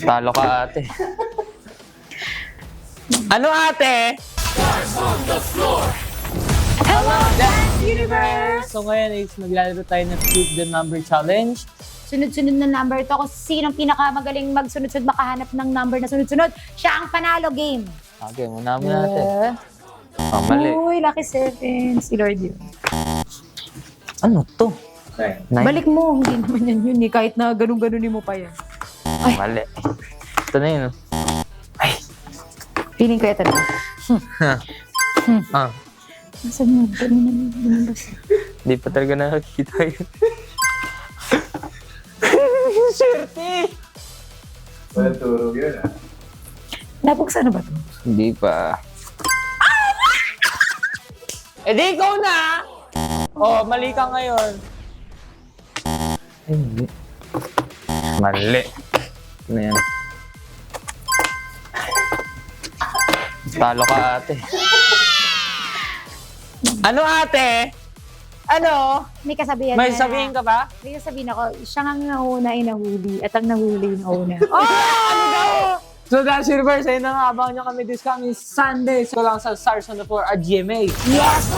Talo ka, ate. Ano, ate? Hello, Dance Universe! So ngayon is maglalaro tayo ng Flip the Number Challenge. Sunod-sunod na number to. Kung sinong pinakamagaling magsunod-sunod makahanap ng number na sunod-sunod, siya ang panalo game. Okay, muna natin. Oh, mali. Uy, lucky 7. Si Lord yun. Ano to? Nine. Balik mo. Hindi naman yan yun eh. Kahit na ganun-ganunin mo pa yan. Ay. Mali. Ito na yun. Ay. Feeling ko ito na. Ah. Nasaan yun? Ganun na lumabas. Di pa talaga nakakita yun. Swerte! Walang turog yun, ah. Nabuksan na ba ito? Hindi pa. Eh di ikaw na! Oh, mali ka ngayon. Ay, hindi. Mali. Ano yan? Talo ka, ate. Ano, ate? Ano? May kasabihan May na- sabihin ka ba? May sabihin ako, siya nga nahuna ay nahuli at ang nahuli nauna. Ano daw? So, Dance Universe, ayun na nga, abangan nyo kami this coming Sunday. So lang sa Stars on the Floor at GMA. Yes!